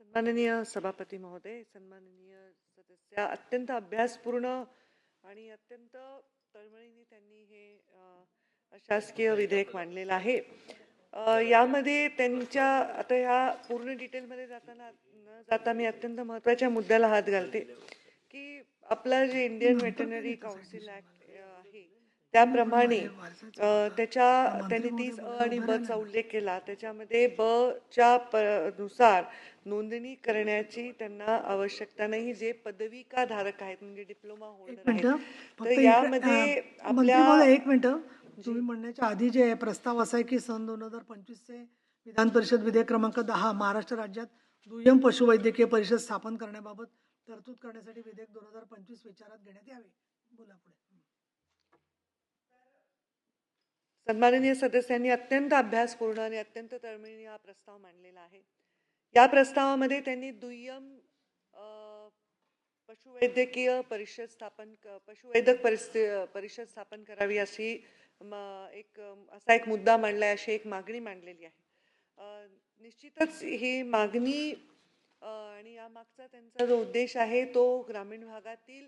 सन्माननीय सभापती महोदय, सन्माननीय सदस्य, अत्यंत अभ्यासपूर्ण आणि अत्यंत तळमळीने त्यांनी हे अशासकीय विधेयक मांडलेलं आहे. यामध्ये त्यांच्या आता ह्या पूर्ण डिटेलमध्ये जाताना न जाता मी अत्यंत महत्त्वाच्या मुद्द्याला हात घालते की आपला जे इंडियन वेटरनरी काउन्सिल ॲक्ट आहे त्याप्रमाणे त्यांनी 30 अ आणि ब चा उल्लेख केला. त्याच्यामध्ये ब च्या नुसार नोंदणी करण्याची त्यांना आवश्यकता नाही, जे पदविका धारक आहेत म्हणजे डिप्लोमा होल्डर आहेत. तर यामध्ये आपल्या एक मिनिट, तुम्ही म्हणण्याच्या आधी जे प्रस्ताव असा आहे की सन 2025 चे विधान परिषद विधेयक क्रमांक 10 महाराष्ट्र राज्यात दुय्यम पशुवैद्यकीय परिषद स्थापन करण्याबाबत तरतूद करण्यासाठी विधेयक 2025 विचारात घेण्यात यावे. बोला पुढे. सन्माननीय सदस्यांनी अत्यंत अभ्यासपूर्ण आणि अत्यंत तळमळीने हा प्रस्ताव मांडलेला आहे. या प्रस्तावामध्ये त्यांनी दुय्यम पशुवैद्यकीय परिषद पशुवैद्यक परिषद स्थापन करावी अशी असा एक मुद्दा मांडलाय, अशी एक मागणी मांडलेली आहे. निश्चितच ही मागणी आणि यामागचा त्यांचा जो उद्देश आहे तो ग्रामीण भागातील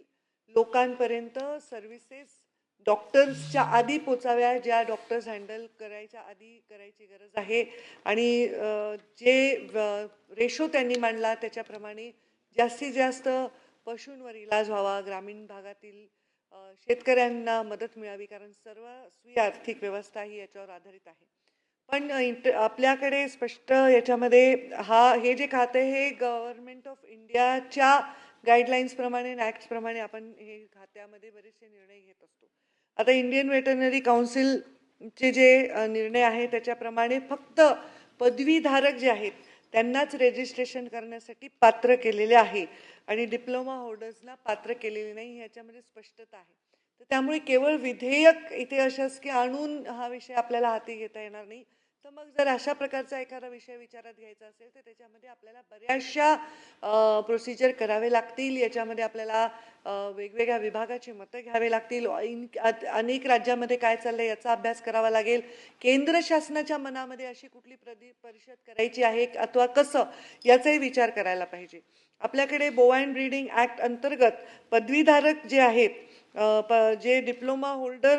लोकांपर्यंत सर्व्हिसेस डॉक्टर्सच्या आधी पोचाव्या, ज्या डॉक्टर्स हँडल करायच्या आधी करायची गरज आहे. आणि जे रेशो त्यांनी मांडला त्याच्याप्रमाणे जास्तीत जास्त पशूंवर इलाज व्हावा, ग्रामीण भागातील शेतकऱ्यांना मदत मिळावी, कारण सर्वस्वी आर्थिक व्यवस्था ही याच्यावर आधारित आहे. पण आपल्याकडे स्पष्ट याच्यामध्ये हे जे खाते हे गव्हर्नमेंट ऑफ इंडियाच्या गाईडलाईन्स प्रमाणे ॲक्ट्स प्रमाणे आपण हे खात्यामध्ये बरेचसे निर्णय घेत असतो. आता इंडियन वेटरनरी काउन्सिलचे जे निर्णय आहे त्याच्याप्रमाणे फक्त पदवीधारक जे आहेत त्यांनाच रजिस्ट्रेशन करण्यासाठी पात्र केलेले आहे आणि डिप्लोमा होल्डर्सना पात्र केलेले नाही, ह्याच्यामध्ये स्पष्टता आहे. तर त्यामुळे केवळ विधेयक इथे अशासकीय आणून हा विषय आपल्याला हाती घेता येणार नाही. तर मग जर अशा प्रकारचा एखादा विषय विचारात घ्यायचा असेल तर त्याच्यामध्ये आपल्याला बऱ्याचशा प्रोसिजर करावे लागतील. याच्यामध्ये आपल्याला वेगवेगळ्या विभागाची मतं घ्यावी लागतील. अनेक राज्यामध्ये काय चाललंय याचा अभ्यास करावा लागेल. केंद्र शासनाच्या मनामध्ये अशी कुठली परिषद करायची आहे अथवा कसं याचाही विचार करायला पाहिजे. आपल्याकडे बोवाईन ब्रीडिंग ॲक्ट अंतर्गत पदवीधारक जे आहेत जे डिप्लोमा होल्डर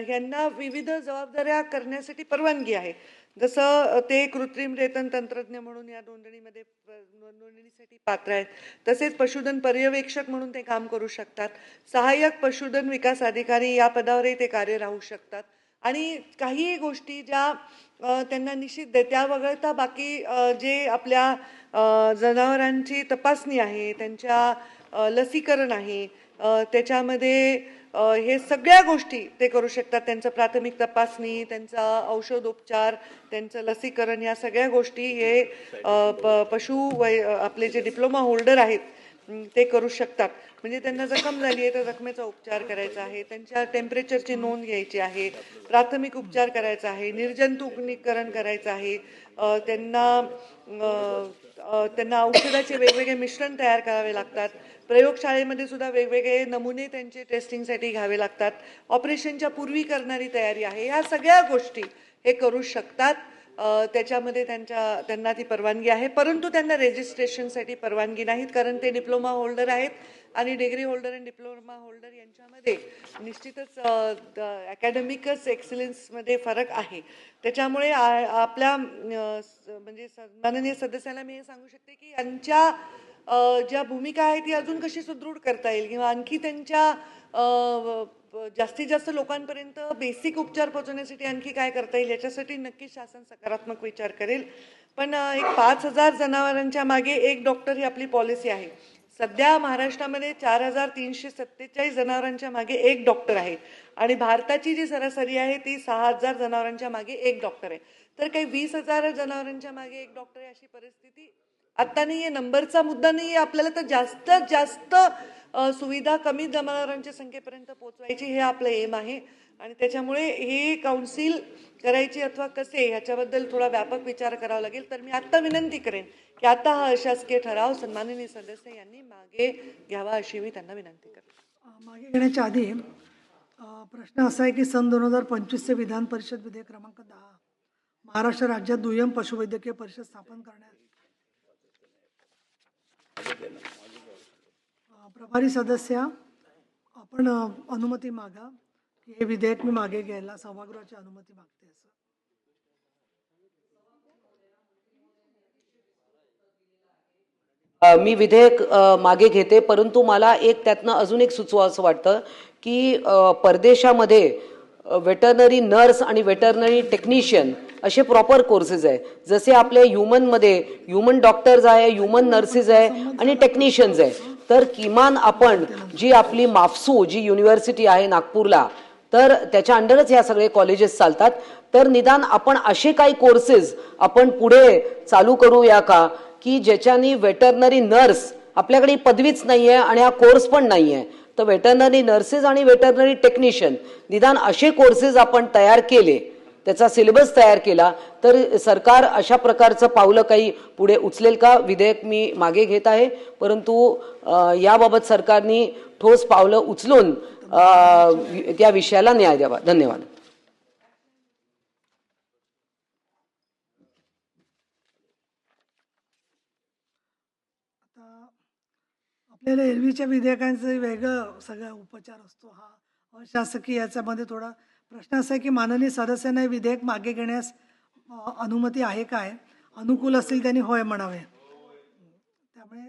यांना विविध जबाबदाऱ्या करण्यासाठी परवानगी आहे. जसं ते कृत्रिम रेतन तंत्रज्ञ म्हणून या नोंदणीसाठी पात्र आहेत. तसेच पशुधन पर्यवेक्षक म्हणून ते काम करू शकतात. सहाय्यक पशुधन विकास अधिकारी या पदावरही ते कार्य राहू शकतात. आणि काही गोष्टी ज्या त्यांना निश्चित त्या वगळता बाकी जे आपल्या जनावरांची तपासणी आहे, त्यांच्या लसीकरण आहे, त्याच्यामध्ये हे सगळ्या गोष्टी ते करू शकतात. त्यांचं प्राथमिक तपासणी, त्यांचा औषधोपचार, त्यांचं लसीकरण, या सगळ्या गोष्टी हे आपले जे डिप्लोमा होल्डर आहेत ते करू शकतात. म्हणजे त्यांना जखम झाली आहे तर जखमेचा उपचार करायचा आहे, त्यांच्या टेम्परेचरची नोंद घ्यायची आहे, प्राथमिक उपचार करायचा आहे, निर्जंतुकीकरण करायचं आहे, त्यांना औषधाचे वेगवेगळे मिश्रण तयार करावे लागतात. प्रयोगशाळेमध्ये सुद्धा वेगवेगळे नमुने त्यांचे टेस्टिंगसाठी घ्यावे लागतात. ऑपरेशनच्या पूर्वी करणारी तयारी आहे. ह्या सगळ्या गोष्टी हे करू शकतात. त्याच्यामध्ये त्यांना ती परवानगी आहे, परंतु त्यांना रजिस्ट्रेशनसाठी परवानगी नाहीत, कारण ते डिप्लोमा होल्डर आहेत आणि डिग्री होल्डर आणि डिप्लोमा होल्डर यांच्यामध्ये निश्चितच अकॅडमिकच एक्सलन्समध्ये फरक आहे. त्याच्यामुळे आपल्या म्हणजे माननीय सदस्यांना मी हे सांगू शकते की यांच्या ज्या भूमिका आहे ती अजून कशी सुदृढ करता येईल किंवा आणखी त्यांच्या जास्तीत जास्त लोकांपर्यंत बेसिक उपचार पोहोचवण्यासाठी आणखी काय करता येईल याच्यासाठी नक्कीच शासन सकारात्मक विचार करेल. पण एक 5,000 जनावरांच्या मागे एक डॉक्टर ही आपली पॉलिसी आहे. सध्या महाराष्ट्रामध्ये 4,347 जनावरांच्या मागे एक डॉक्टर आहे आणि भारताची जी सरासरी आहे ती 6,000 जनावरांच्या मागे एक डॉक्टर आहे. तर काही 20,000 जनावरांच्या मागे एक डॉक्टर आहे अशी परिस्थिती आता नाही आहे. नंबरचा मुद्दा नाही आहे आपल्याला, तर जास्तीत जास्त सुविधा कमी जनावरांच्या संख्येपर्यंत पोहोचवायची हे आपलं एम आहे. आणि त्याच्यामुळे हे काउन्सिल करायची अथवा कसे ह्याच्याबद्दल थोडा व्यापक विचार करावा लागेल. तर मी आत्ता विनंती करेन की आता हा अशासकीय ठराव सन्माननीय सदस्य यांनी मागे घ्यावा अशी मी त्यांना विनंती करते. मागे घेण्याच्या आधी प्रश्न असा आहे की सन 2025 विधान परिषद विधेयक क्रमांक 10 महाराष्ट्र राज्यात दुय्यम पशुवैद्यकीय परिषद स्थापन करण्यात देणार. प्रभारी सदस्य आपण अनुमती मागा की हे विधेयक मी मागे घ्यायला सभागृहाची अनुमती मागते असं. मी विधेयक मागे घेते, परंतु मला एक त्यातनं अजून एक सुचवावं असं वाटतं की परदेशामध्ये वेटरनरी नर्स आणि वेटरनरी टेक्निशियन असे प्रॉपर कोर्सेस आहे. जसे आपले ह्युमनमध्ये ह्युमन डॉक्टर्स आहे, ह्युमन नर्सेस आहे आणि टेक्निशियन्स आहे. तर किमान आपण जी आपली माफसू जी युनिव्हर्सिटी आहे नागपूरला, तर त्याच्या अंडरच ह्या सगळे कॉलेजेस चालतात. तर निदान आपण असे काही कोर्सेस आपण पुढे चालू करूया का की ज्याच्यानी वेटरनरी नर्स, आपल्याकडे पदवीच नाहीये आणि हा कोर्स पण नाहीये, तर वेटरनरी नर्सेस आणि वेटरनरी टेक्निशियन निदान असे कोर्सेस आपण तयार केले, त्याचा सिलेबस तयार केला, तर सरकार अशा प्रकारचं पावलं काही पुढे उचलेल का? विधेयक मी मागे घेत आहे, परंतु याबाबत सरकारने ठोस पावलं उचलून त्या विषयाला न्याय द्यावा. धन्यवाद. आपल्याला एरवीच्या विधेयकांचं वेगळं सगळा उपचार असतो. हा अशासकीय याच्यामध्ये थोडा प्रश्न असा आहे की माननीय सदस्यांना हे विधेयक मागे घेण्यास अनुमती आहे काय? अनुकूल असतील त्यांनी होय म्हणावे. त्यामुळे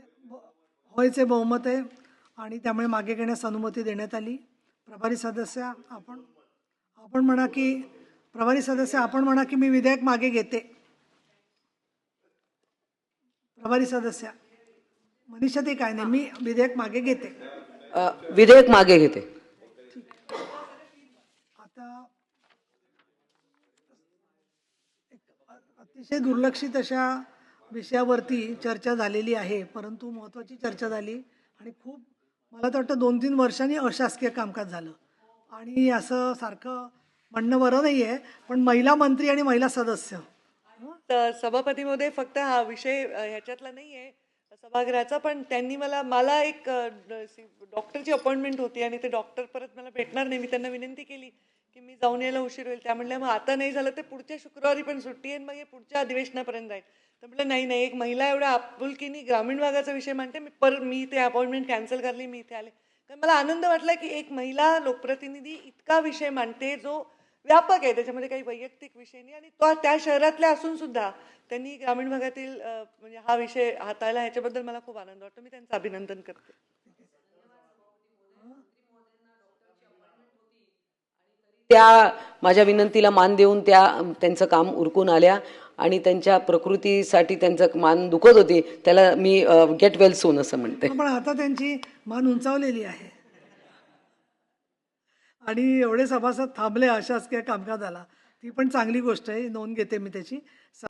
होयचे बहुमत आहे आणि त्यामुळे मागे घेण्यास अनुमती देण्यात आली. प्रभारी सदस्य आपण म्हणा की प्रभारी सदस्य आपण म्हणा की मी विधेयक मागे घेते. प्रभारी सदस्य मनीषा ते काय नाही, मी विधेयक मागे घेते. विधेयक मागे घेते. आता अतिशय दुर्लक्षित अशा विषयावरती चर्चा झालेली आहे, परंतु महत्त्वाची चर्चा झाली आणि खूप मला तर वाटतं 2-3 वर्षांनी अशासकीय कामकाज झालं. आणि असं सारखं म्हणणं बरं नाही आहे, पण महिला मंत्री आणि महिला सदस्य तर सभापती महोदय, फक्त हा विषय ह्याच्यातला नाही आहे सभागृहाचा, पण त्यांनी मला एक डॉक्टरची अपॉइंटमेंट होती आणि ते डॉक्टर परत मला भेटणार नाही. मी त्यांना विनंती केली की मी जाऊन यायला उशीर होईल. त्या म्हणल्या मग आता नाही झालं ते पुढच्या शुक्रवारी पण सुट्टी आहे, मग हे पुढच्या अधिवेशनापर्यंत जाईल. तर म्हटलं नाही, एक महिला एवढ्या आपुलकीने ग्रामीण भागाचा विषय मांडते, मी ते अपॉइंटमेंट कॅन्सल करली, मी इथे आले. तर मला आनंद वाटला की एक महिला लोकप्रतिनिधी इतका विषय मांडते जो व्यापक आहे, त्याच्यामध्ये काही वैयक्तिक विषय नाही, आणि तो त्या शहरातल्या असून सुद्धा त्यांनी ग्रामीण भागातील म्हणजे हा विषय हाताळला. ह्याच्याबद्दल मला खूप आनंद वाटतो. मी त्यांचं अभिनंदन करते. त्या माझ्या विनंतीला मान देऊन त्यांचं काम उरकून आल्या आणि त्यांच्या प्रकृतीसाठी त्यांचं मान दुखत होती, त्याला मी गेट वेल सून असं म्हणते. पण आता त्यांची मान उंचावलेली आहे आणि एवढे सभासद थांबले अशासकीय कामकाजाला, ती पण चांगली गोष्ट आहे, नोंद घेते मी त्याची.